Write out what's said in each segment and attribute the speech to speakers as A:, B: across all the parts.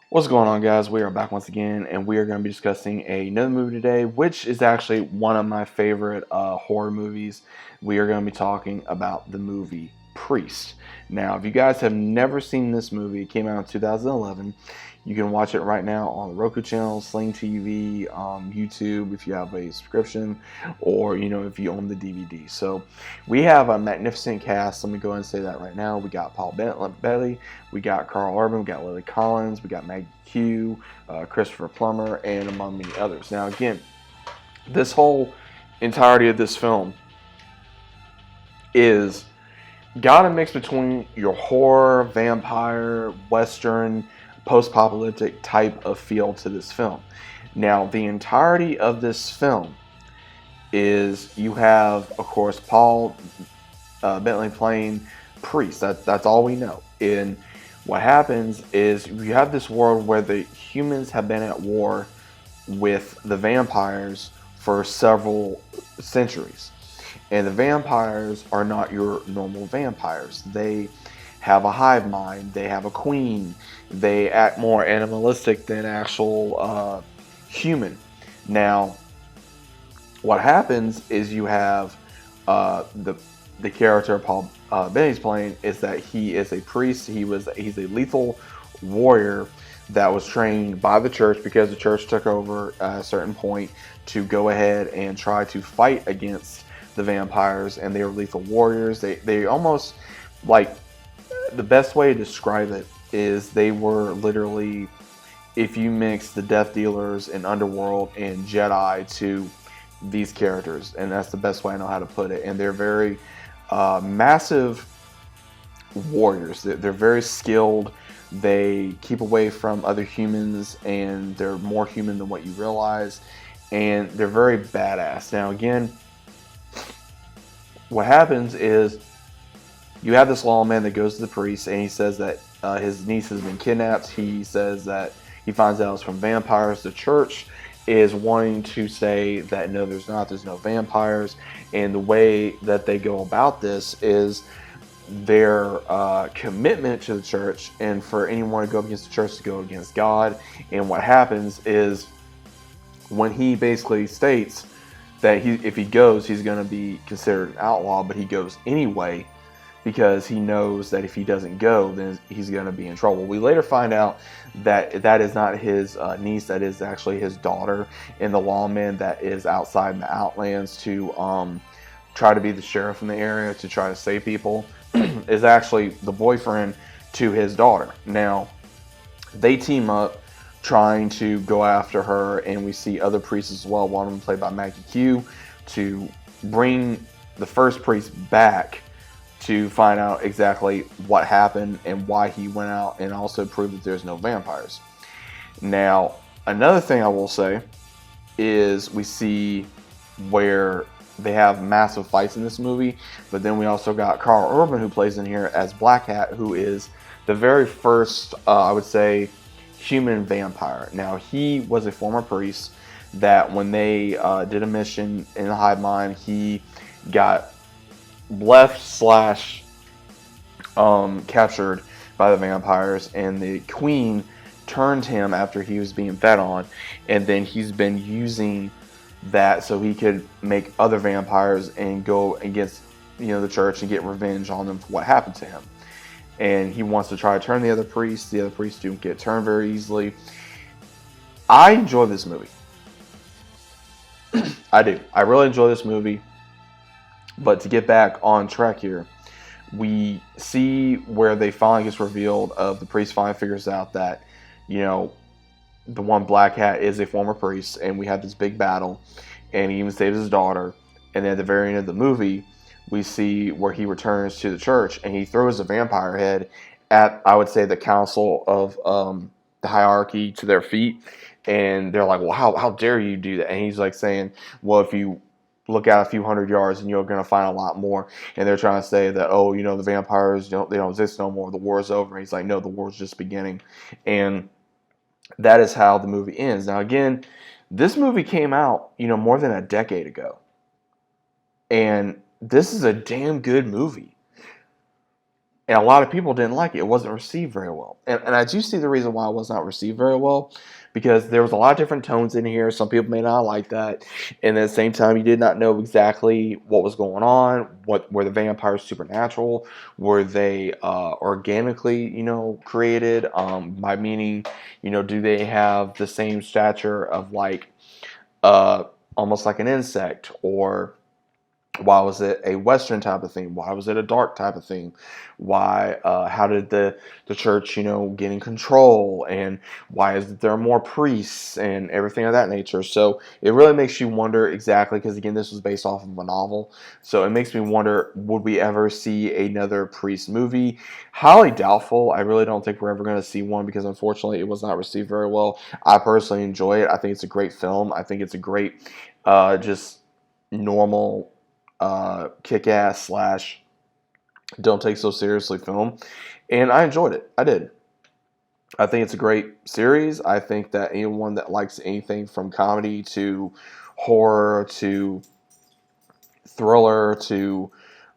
A: What's going on, guys? We are back once again, and we are going to be discussing another movie today, which is actually one of my favorite horror movies. We are going to be talking about the movie Priest. Now, if you guys have never seen this movie, it came out in 2011. You can watch it right now on the Roku channel, Sling TV, YouTube if you have a subscription, or if you own the DVD. So we have a magnificent cast. Let me go ahead and say that right now. We got Paul Bettany, we got Carl Urban, we got Lily Collins, we got Maggie Q, Christopher Plummer, and among many others. Now, again, this whole entirety of this film is got a mix between your horror, vampire, western, post-apocalyptic type of feel to this film. Now, the entirety of this film is you have, of course, Paul Bettany playing Priest. That's all we know. And what happens is you have this world where the humans have been at war with the vampires for several centuries. And the vampires are not your normal vampires. They have a hive mind. They have a queen. They act more animalistic than actual human. Now, what happens is you have the character Paul Bettany's playing is that he is a priest. He's a lethal warrior that was trained by the church because the church took over at a certain point to go ahead and try to fight against the vampires, and they were lethal warriors. They almost, like, the best way to describe it is they were literally, if you mix the Death Dealers and Underworld and Jedi to these characters, and that's the best way I know how to put it. And they're very massive warriors. They're very skilled. They keep away from other humans, and they're more human than what you realize. And they're very badass. Now, again, what happens is you have this lawman that goes to the priest, and he says that his niece has been kidnapped. He says that he finds out it's from vampires. The church is wanting to say that no, there's no vampires. And the way that they go about this is their commitment to the church, and for anyone to go against the church to go against God. And what happens is when he basically states that if he goes, he's going to be considered an outlaw, but he goes anyway because he knows that if he doesn't go, then he's going to be in trouble. We later find out that that is not his niece, that is actually his daughter, and the lawman that is outside in the outlands to try to be the sheriff in the area to try to save people is actually the boyfriend to his daughter. Now, they team up trying to go after her, and we see other priests as well, one of them played by Maggie Q, to bring the first priest back to find out exactly what happened and why he went out, and also prove that there's no vampires. Now, another thing I will say is we see where they have massive fights in this movie, but then we also got Carl Urban, who plays in here as Black Hat, who is the very first, I would say, human vampire. Now, he was a former priest that when they did a mission in the hive mind, he got left slash captured by the vampires, and the queen turned him after he was being fed on, and then he's been using that so he could make other vampires and go against the church and get revenge on them for what happened to him. And he wants to try to turn the other priests. The other priests don't get turned very easily. I enjoy this movie. I do. I really enjoy this movie. But to get back on track here, we see where they finally gets revealed of the priest finally figures out that, the one Black Hat is a former priest, and we have this big battle, and he even saves his daughter. And then at the very end of the movie, we see where he returns to the church, and he throws a vampire head at, I would say, the council of the hierarchy to their feet. And they're like, well, how dare you do that? And he's like saying, well, if you look out a few hundred yards and you're going to find a lot more. And they're trying to say that, the vampires, they don't exist no more. The war's over. And he's like, no, the war's just beginning. And that is how the movie ends. Now, again, this movie came out, more than a decade ago. And this is a damn good movie. and a lot of people didn't like it. It wasn't received very well. And I do see the reason why it was not received very well, because there was a lot of different tones in here. Some people may not like that. And at the same time, you did not know exactly what was going on. What were the vampires supernatural? Were they organically, created? By meaning, do they have the same stature of like uh, almost like an insect, or why was it a Western type of thing? Why was it a dark type of thing? Why? How did the church, get in control? And why is it there are more priests and everything of that nature? So it really makes you wonder exactly, because again, this was based off of a novel. So it makes me wonder: would we ever see another priest movie? Highly doubtful. I really don't think we're ever going to see one, because unfortunately, it was not received very well. I personally enjoy it. I think it's a great film. I think it's a great, just normal kick-ass slash don't take so seriously film, and I enjoyed it. I did. I think it's a great series. I think that anyone that likes anything from comedy to horror to thriller to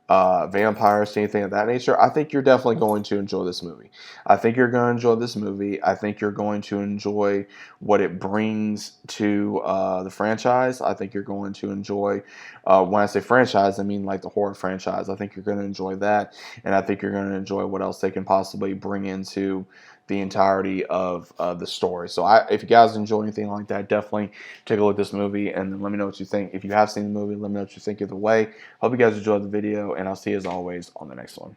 A: vampires, anything of that nature, I think you're definitely going to enjoy this movie. I think you're going to enjoy this movie. I think you're going to enjoy what it brings to the franchise. I think you're going to enjoy, when I say franchise, I mean like the horror franchise. I think you're going to enjoy that, and I think you're going to enjoy what else they can possibly bring into the entirety of the story. So if you guys enjoy anything like that, definitely take a look at this movie and then let me know what you think. If you have seen the movie, let me know what you think either way. Hope you guys enjoyed the video, and I'll see you as always on the next one.